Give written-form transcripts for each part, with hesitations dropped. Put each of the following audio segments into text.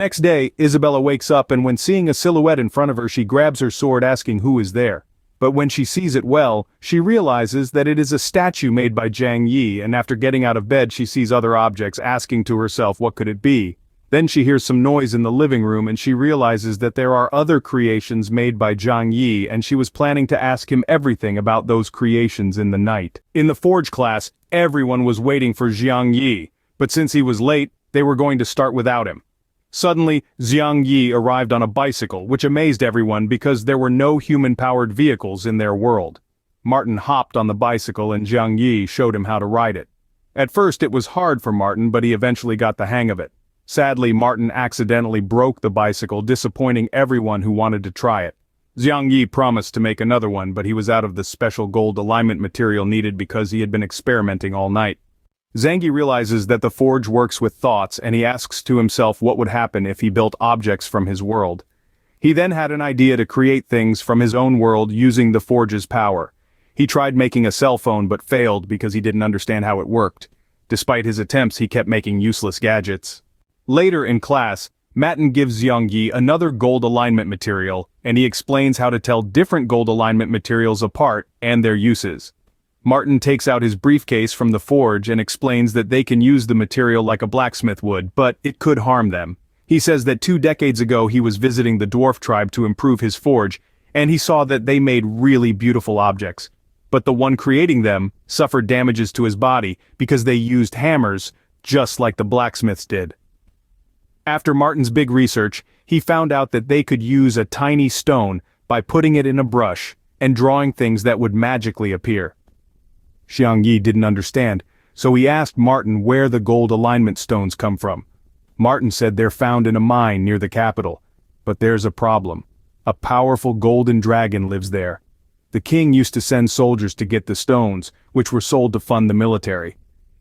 Next day, Isabella wakes up and when seeing a silhouette in front of her she grabs her sword asking who is there. But when she sees it well, she realizes that it is a statue made by Xiang Ye and after getting out of bed she sees other objects asking to herself what could it be. Then she hears some noise in the living room and she realizes that there are other creations made by Xiang Ye and she was planning to ask him everything about those creations in the night. In the forge class, everyone was waiting for Xiang Ye, but since he was late, they were going to start without him. Suddenly, Xiang Ye arrived on a bicycle, which amazed everyone because there were no human-powered vehicles in their world. Martin hopped on the bicycle and Xiang Ye showed him how to ride it. At first it was hard for Martin but he eventually got the hang of it. Sadly, Martin accidentally broke the bicycle, disappointing everyone who wanted to try it. Xiang Ye promised to make another one but he was out of the special gold alignment material needed because he had been experimenting all night. Xiang Ye realizes that the forge works with thoughts and he asks to himself what would happen if he built objects from his world. He then had an idea to create things from his own world using the forge's power. He tried making a cell phone but failed because he didn't understand how it worked. Despite his attempts, he kept making useless gadgets. Later in class, Matin gives Xiang Ye another gold alignment material and he explains how to tell different gold alignment materials apart and their uses. Martin takes out his briefcase from the forge and explains that they can use the material like a blacksmith would, but it could harm them. He says that 2 decades ago he was visiting the dwarf tribe to improve his forge, and he saw that they made really beautiful objects. But the one creating them suffered damages to his body because they used hammers, just like the blacksmiths did. After Martin's big research, he found out that they could use a tiny stone by putting it in a brush and drawing things that would magically appear. Xiang Ye didn't understand, so he asked Martin where the gold alignment stones come from. Martin said they're found in a mine near the capital. But there's a problem. A powerful golden dragon lives there. The king used to send soldiers to get the stones, which were sold to fund the military.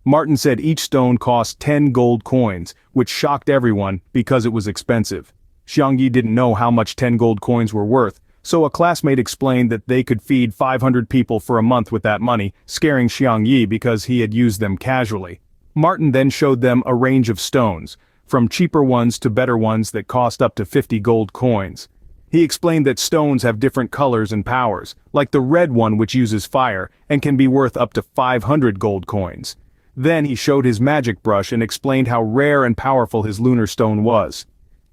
Martin said each stone cost 10 gold coins, which shocked everyone because it was expensive. Xiang Ye didn't know how much 10 gold coins were worth, so a classmate explained that they could feed 500 people for a month with that money, scaring Xiang Ye because he had used them casually. Martin then showed them a range of stones, from cheaper ones to better ones that cost up to 50 gold coins. He explained that stones have different colors and powers, like the red one which uses fire and can be worth up to 500 gold coins. Then he showed his magic brush and explained how rare and powerful his lunar stone was.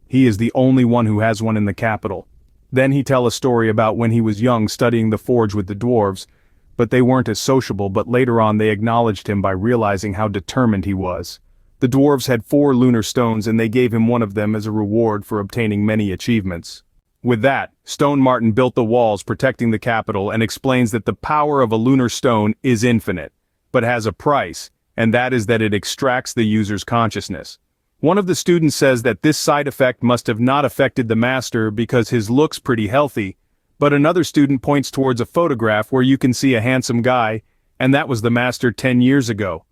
He is the only one who has one in the capital. Then he tell a story about when he was young studying the forge with the dwarves, but they weren't as sociable but later on they acknowledged him by realizing how determined he was. The dwarves had 4 lunar stones and they gave him one of them as a reward for obtaining many achievements. With that, Stone Martin built the walls protecting the capital and explains that the power of a lunar stone is infinite, but has a price, and that is that it extracts the user's consciousness. One of the students says that this side effect must have not affected the master because his looks pretty healthy, but another student points towards a photograph where you can see a handsome guy, and that was the master 10 years ago.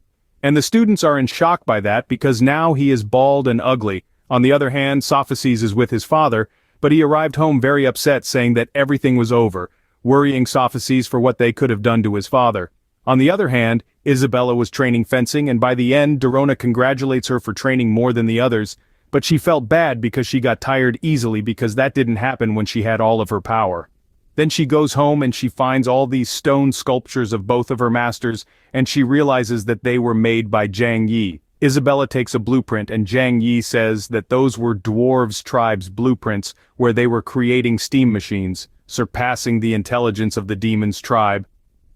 And the students are in shock by that because now he is bald and ugly. On the other hand, Sophocles is with his father, but he arrived home very upset saying that everything was over, worrying Sophocles for what they could have done to his father. On the other hand, Isabella was training fencing and by the end Dorona congratulates her for training more than the others, but she felt bad because she got tired easily because that didn't happen when she had all of her power. Then she goes home and she finds all these stone sculptures of both of her masters and she realizes that they were made by Xiang Ye. Isabella takes a blueprint and Xiang Ye says that those were dwarves' tribes' blueprints where they were creating steam machines, surpassing the intelligence of the demon's tribe.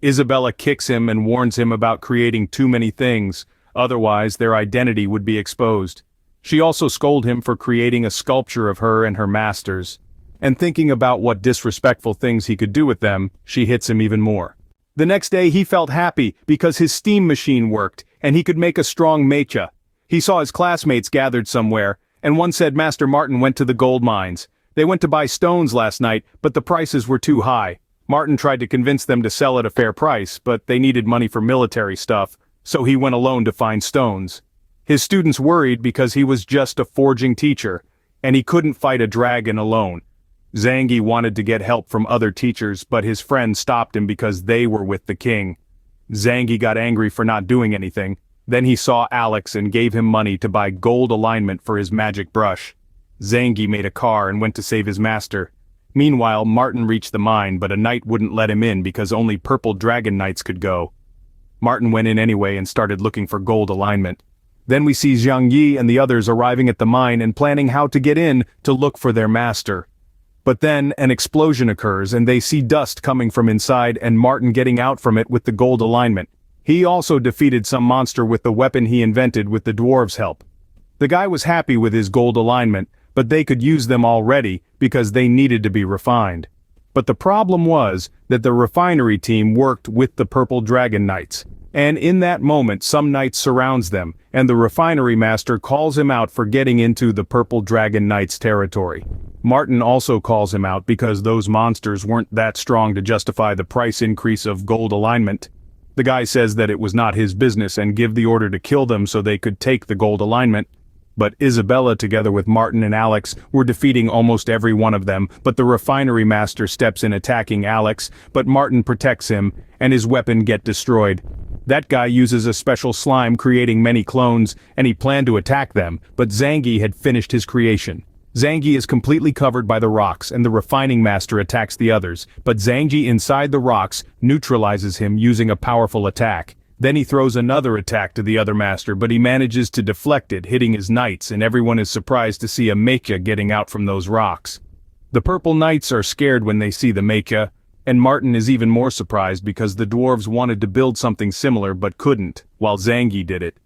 Isabella kicks him and warns him about creating too many things, otherwise their identity would be exposed. She also scolds him for creating a sculpture of her and her masters. And thinking about what disrespectful things he could do with them, she hits him even more. The next day he felt happy because his steam machine worked, and he could make a strong mecha. He saw his classmates gathered somewhere, and one said Master Martin went to the gold mines. They went to buy stones last night, but the prices were too high. Martin tried to convince them to sell at a fair price, but they needed money for military stuff, so he went alone to find stones. His students worried because he was just a forging teacher, and he couldn't fight a dragon alone. Xiang Ye wanted to get help from other teachers, but his friends stopped him because they were with the king. Xiang Ye got angry for not doing anything. Then he saw Alex and gave him money to buy gold alignment for his magic brush. Xiang Ye made a car and went to save his master. Meanwhile, Martin reached the mine, but a knight wouldn't let him in because only purple dragon knights could go. Martin went in anyway and started looking for gold alignment. Then we see Xiang Ye and the others arriving at the mine and planning how to get in to look for their master. But then an explosion occurs and they see dust coming from inside and Martin getting out from it with the gold alignment. He also defeated some monster with the weapon he invented with the dwarves' help. The guy was happy with his gold alignment, but they could use them already because they needed to be refined. But the problem was that the refinery team worked with the Purple Dragon Knights, and in that moment some knight surrounds them, and the refinery master calls him out for getting into the Purple Dragon Knights' territory. Martin also calls him out because those monsters weren't that strong to justify the price increase of gold alignment. The guy says that it was not his business and give the order to kill them so they could take the gold alignment. But Isabella together with Martin and Alex were defeating almost every one of them, but the refinery master steps in attacking Alex, but Martin protects him, and his weapon get destroyed. That guy uses a special slime creating many clones, and he planned to attack them, but Xiang Ye had finished his creation. Xiang Ye is completely covered by the rocks and the refining master attacks the others, but Xiang Ye inside the rocks neutralizes him using a powerful attack. Then he throws another attack to the other master but he manages to deflect it, hitting his knights, and everyone is surprised to see a mecha getting out from those rocks. The purple knights are scared when they see the mecha, and Martin is even more surprised because the dwarves wanted to build something similar but couldn't, while Xiang Ye did it.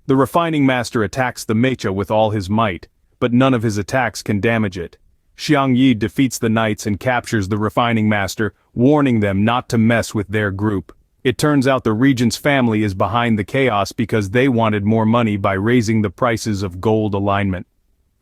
The refining master attacks the mecha with all his might, but none of his attacks can damage it. Xiang Ye defeats the knights and captures the refining master, warning them not to mess with their group. It turns out the regent's family is behind the chaos because they wanted more money by raising the prices of gold alignment.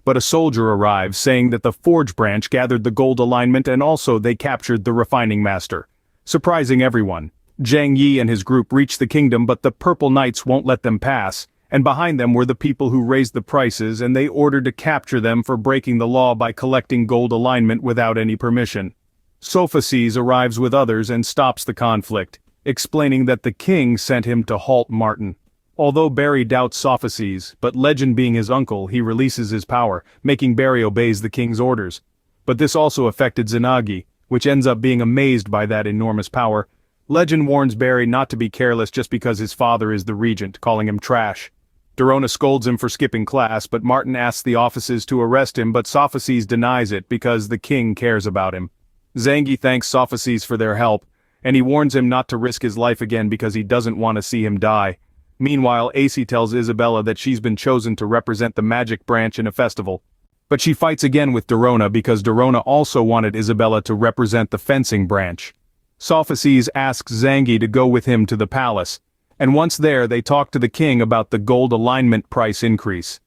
But a soldier arrives saying that the forge branch gathered the gold alignment and also they captured the refining master. Surprising everyone, Xiang Ye and his group reach the kingdom but the purple knights won't let them pass, and behind them were the people who raised the prices and they ordered to capture them for breaking the law by collecting gold alignment without any permission. Sophaces arrives with others and stops the conflict, explaining that the king sent him to halt Martin. Although Barry doubts Sophaces, but Legend being his uncle, he releases his power, making Barry obeys the king's orders. But this also affected Zenagi, which ends up being amazed by that enormous power. Legend warns Barry not to be careless just because his father is the regent, calling him trash. Dorona scolds him for skipping class, but Martin asks the officers to arrest him, but Sophaces denies it because the king cares about him. Xiang Ye thanks Sophaces for their help, and he warns him not to risk his life again because he doesn't want to see him die. Meanwhile, Ace tells Isabella that she's been chosen to represent the magic branch in a festival. But she fights again with Dorona because Dorona also wanted Isabella to represent the fencing branch. Sophaces asks Xiang Ye to go with him to the palace, and once there they talk to the king about the gold alignment price increase.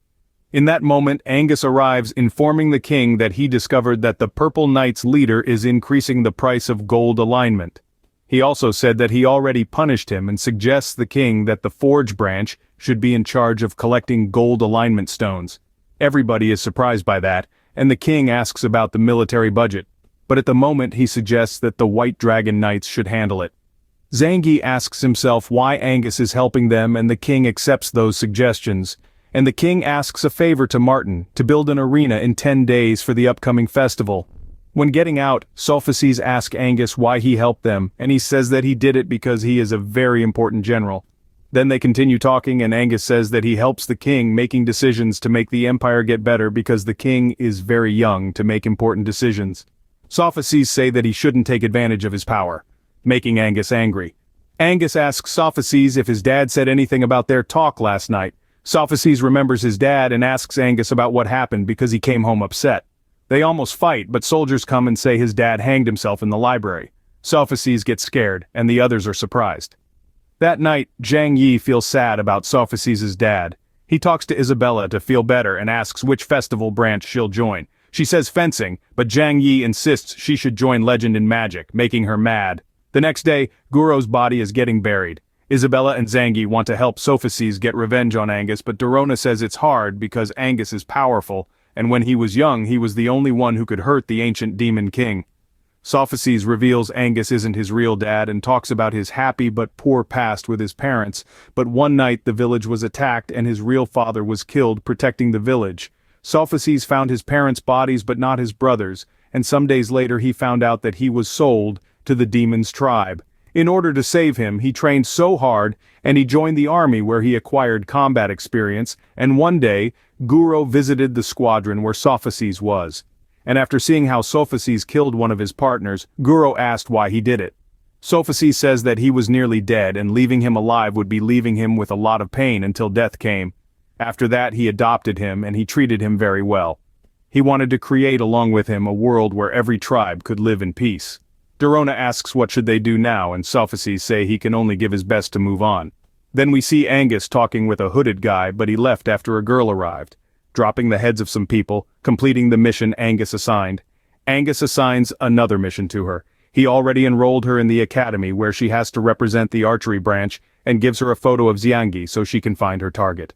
In that moment, Angus arrives informing the king that he discovered that the Purple Knight's leader is increasing the price of gold alignment. He also said that he already punished him and suggests the king that the forge branch should be in charge of collecting gold alignment stones. Everybody is surprised by that, and the king asks about the military budget, but at the moment he suggests that the White Dragon Knights should handle it. Xiang Ye asks himself why Angus is helping them and the king accepts those suggestions, and the king asks a favor to Martin to build an arena in 10 days for the upcoming festival. When getting out, Sophaces asks Angus why he helped them, and he says that he did it because he is a very important general. Then they continue talking and Angus says that he helps the king making decisions to make the empire get better because the king is very young to make important decisions. Sophaces say that he shouldn't take advantage of his power, making Angus angry. Angus asks Sophaces if his dad said anything about their talk last night. Sophaces remembers his dad and asks Angus about what happened because he came home upset. They almost fight, but soldiers come and say his dad hanged himself in the library. Sophaces gets scared, and the others are surprised. That night, Xiang Ye feels sad about Sophaces' dad. He talks to Isabella to feel better and asks which festival branch she'll join. She says fencing, but Xiang Ye insists she should join Legend in Magic, making her mad. The next day, Guro's body is getting buried. Isabella and Xiang Ye want to help Sophaces get revenge on Angus, but Dorona says it's hard because Angus is powerful, and when he was young he was the only one who could hurt the ancient demon king. Sophaces reveals Angus isn't his real dad and talks about his happy but poor past with his parents, but one night the village was attacked and his real father was killed protecting the village. Sophices found his parents' bodies but not his brothers, and some days later he found out that he was sold to the demon's tribe. In order to save him, he trained so hard, and he joined the army where he acquired combat experience, and one day, Guro visited the squadron where Sophices was. And after seeing how Sophices killed one of his partners, Guro asked why he did it. Sophices says that he was nearly dead and leaving him alive would be leaving him with a lot of pain until death came. After that he adopted him and he treated him very well. He wanted to create along with him a world where every tribe could live in peace. Dorona asks what should they do now and Sophices say he can only give his best to move on. Then we see Angus talking with a hooded guy but he left after a girl arrived. Dropping the heads of some people, completing the mission Angus assigned. Angus assigns another mission to her. He already enrolled her in the academy where she has to represent the archery branch and gives her a photo of Xiang Ye so she can find her target.